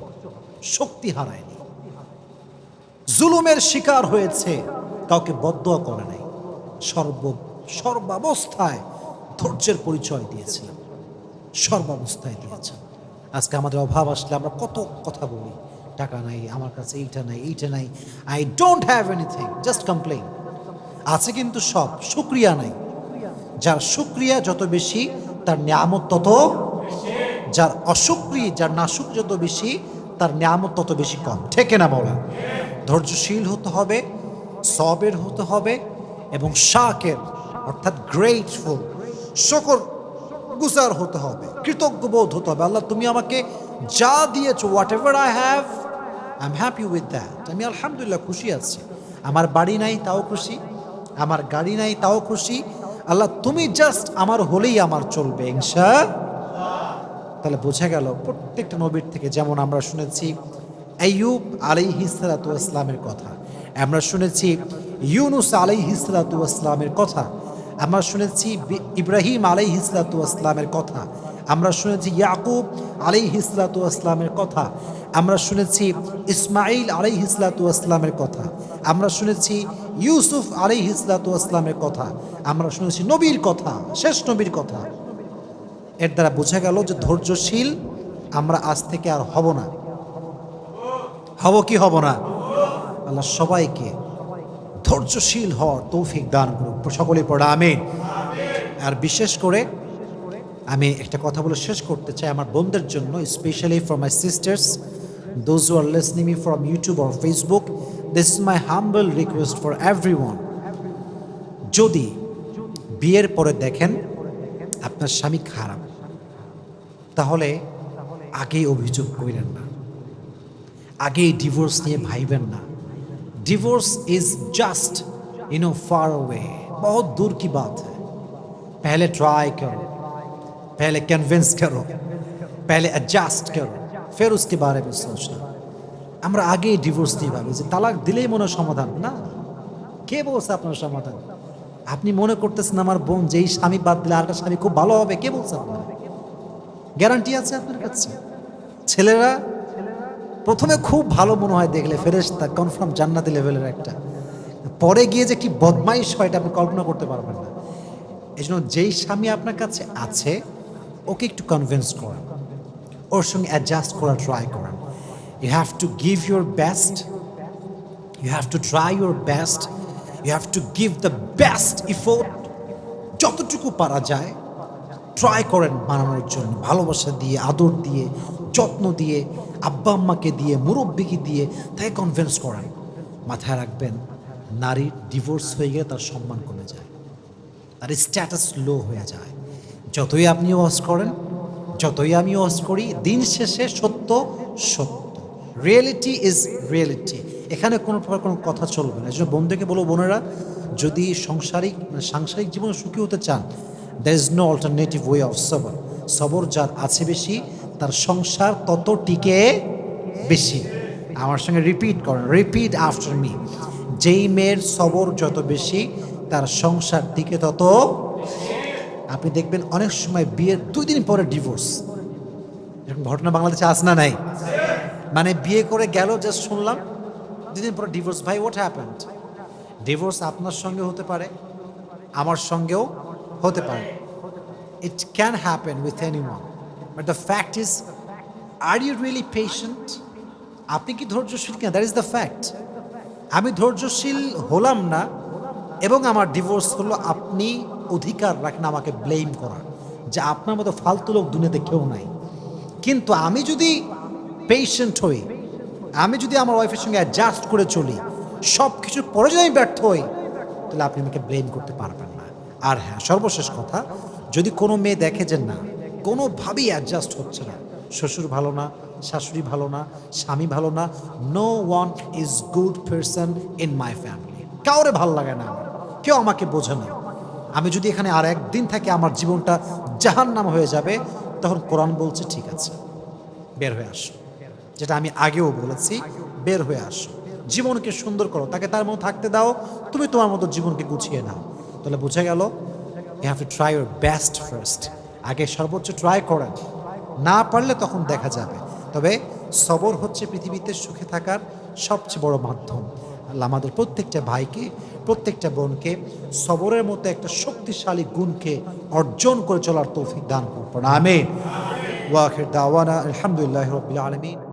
শক্তি হারায়নি, জুলুমের শিকার হয়েছে, কাউকে বদদুয়া করে নাই, সর্বাবস্থায় ধৈর্যের পরিচয় দিয়েছিলেন, সর্বাবস্থায় দিয়েছেন। আজকে আমাদের অভাব আসলে আমরা কত কথা বলি, টাকা নাই, আমার কাছে এইটা নাই, এইটা নাই, I don't have anything, just complain. আছে কিন্তু সব, শুকরিয়া নাই। যার শুকরিয়া যত বেশি তার নিয়ামত তত, যার অশুকরিয়া, যার নাশুকরিয়া যত বেশি তার নিয়ামত তত বেশি কম। ঠিক না বলা? ধৈর্যশীল হতে হবে, সবের হতে হবে, এবং শাকের অর্থাৎ গ্রেটফুল, শুকর গুজার হতে হবে, কৃতজ্ঞ বোধ হতে হবে। আল্লাহ তুমি আমাকে যা দিয়েছো, what ever I have, I am happy with that. আমি আলহামদুলিল্লাহ খুশি আছি। আমার বাড়ি নাই তাও খুশি, আমার গাড়ি নাই তাও খুশি। আল্লাহ তুমি জাস্ট আমার হলেই আমার চলবে ইনশাআল্লাহ। তাহলে বোঝা গেল প্রত্যেকটা নবীর থেকে, যেমন আমরা শুনেছি আইয়ুব আলাইহিস সালাতু ওয়াস সালামের কথা, আমরা শুনেছি ইউনুস আলাইহিস সালাতু ওয়াস সালামের কথা, আমরা শুনেছি ইব্রাহিম আলাইহিস সালাতু ওয়াস সালামের কথা, আমরা শুনেছি ইয়াকুব আলাইহিস সালাতু ওয়াস সালামের কথা, আমরা শুনেছি ইসমাঈল আলাইহিস সালাতু ওয়াস সালামের কথা, আমরা শুনেছি ইউসুফ আলাইহিস সালাতু ওয়াস সালামের কথা, আমরা শুনেছি নবীর কথা, শেষ নবীর কথা। এর দ্বারা বোঝা গেল যে ধৈর্যশীল আমরা আজ থেকে আর হব না। হব কি হব না? আল্লাহ সবাইকে ধৈর্যশীল হওয়ার তৌফিক দান করুক, সকলে পড়া আমিন। আর বিশেষ করে আমি একটা কথা বলে শেষ করতে চাই আমার বোনদের জন্য, specially for my sisters, those who R listening me from YouTube or Facebook, this is my humble request for everyone. যদি বিয়ের পরে দেখেন আপনার স্বামী খারাপ, তাহলে আগেই অভিযোগ করেন না, আগেই ডিভোর্স নিয়ে ভাইবেন না। Divorce is just far away, बहुत दूर की बात है। पहले ट्राई करो, पहले कन्विंस करो, पहले एडजस्ट करो, फिर उसके बारे में सोचना। আমরা আগেই ডিভোর্স দিয়ে ভাবি যে তালাক দিলেই মনে সমাধান। না, কে বলছে আপনার সমাধান? আপনি মনে করতেছেন আমার বোন যেই স্বামী বাদ দিলে আরেকটা স্বামী খুব ভালো হবে, কে বলছে আপনার? গ্যারান্টি আছে আপনার কাছে? ছেলেরা প্রথমে খুব ভালো মনে হয় দেখলে, ফেরেশতা, কনফার্ম জান্নাতি লেভেলের একটা, পরে গিয়ে যে কি বদমাইশ হয় এটা আপনি কল্পনা করতে পারবেন না। এই জন্য যেই স্বামী আপনার কাছে আছে ওকে একটু কনভিন্স করেন, ওর সঙ্গে অ্যাডজাস্ট করার ট্রাই করেন। You have to give your best, you have to try your best, you have to give the best effort. যতটুকু পারা যায় ট্রাই করেন বানানোর জন্য, ভালোবাসা দিয়ে, আদর দিয়ে, যত্ন দিয়ে, আব্বা আম্মাকে দিয়ে, মুরব্বিকে দিয়ে তাই কনভিন্স করেন। মাথায় রাখবেন, নারীর ডিভোর্স হয়ে গেলে তার সম্মান কমে যায়, তার স্ট্যাটাস লো হয়ে যায়। যতই আপনি ওয়াজ করেন, যতই আমি ওয়াজ করি, দিন শেষে সত্য সত্য, রিয়েলিটি ইজ রিয়েলিটি। এখানে কোনো প্রকার কোনো কথা চলবে না। এই জন্য বন্ধুকে বলবো, বোনেরা, যদি সাংসারিক জীবনে সুখী হতে চান, there is no alternative way of সবর। সবর যার আছে বেশি, তার সংসার তত টিকে বেশি। আমার সঙ্গে রিপিট করেন, রিপিট আফটার মি। যেই মেয়ের সবর যত বেশি, তার সংসার টিকে তত। আপনি দেখবেন অনেক সময় বিয়ের 2 দিন পরে ডিভোর্স, এরকম ঘটনা বাংলাদেশে আছে না নাই? মানে বিয়ে করে গেল, জাস্ট শুনলাম 2 দিন পরে ডিভোর্স। ভাই, হোয়াট হ্যাপেন্ড? ডিভোর্স আপনার সঙ্গে হতে পারে, আমার সঙ্গেও হতে পারে। It can happen with anyone, but the fact is, are you really patient? আপনি কি ধৈর্যশীল কিনা? That is the fact. আমি ধৈর্যশীল হলাম না এবং আমার ডিভোর্স হলো, আপনি অধিকার রাখেন আমাকে ব্লেম করার, যে আপনার মতো ফালতু লোক দুনিয়াতে কেউ নাই। কিন্তু আমি যদি পেশেন্ট হই, আমি যদি আমার ওয়াইফের সঙ্গে অ্যাডজাস্ট করে চলি, সব কিছুর পরে যদি আমি ব্যর্থ হই, তাহলে আপনি আমাকে ব্লেম করতে পারবেন না। আর হ্যাঁ, সর্বশেষ কথা, যদি কোনো মেয়ে দেখে যে না, কোনোভাবেই অ্যাডজাস্ট হচ্ছে না, শ্বশুর ভালো না, শাশুড়ি ভালো না, স্বামী ভালো না, no one is good person in my family, কাউরে ভালো লাগে না, কেউ আমাকে বোঝে না, আমি যদি এখানে আর একদিন থাকি আমার জীবনটা জাহান্নাম হয়ে যাবে, তখন কোরআন বলছে ঠিক আছে, বের হয়ে আসো। যেটা আমি আগেও বলেছি, বের হয়ে আসো, জীবনকে সুন্দর করো, তাকে তার মতো থাকতে দাও, তুমি তোমার মতো জীবনকে গুছিয়ে নাও। তাহলে বুঝে গেল, you have to try your best first. আগে সর্বোচ্চ ট্রাই করেন, না পারলে তখন দেখা যাবে। তবে সবর হচ্ছে পৃথিবীতে সুখে থাকার সবচেয়ে বড় মাধ্যম। আল্লাহ আমাদের প্রত্যেকটা ভাইকে, প্রত্যেকটা বোনকে সবরের মতো একটা শক্তিশালী গুণকে অর্জন করে চলার তৌফিক দান করুন। আমিন। ওয়া আখির দাওয়ানা আলহামদুলিল্লাহি রাব্বিল আলামিন।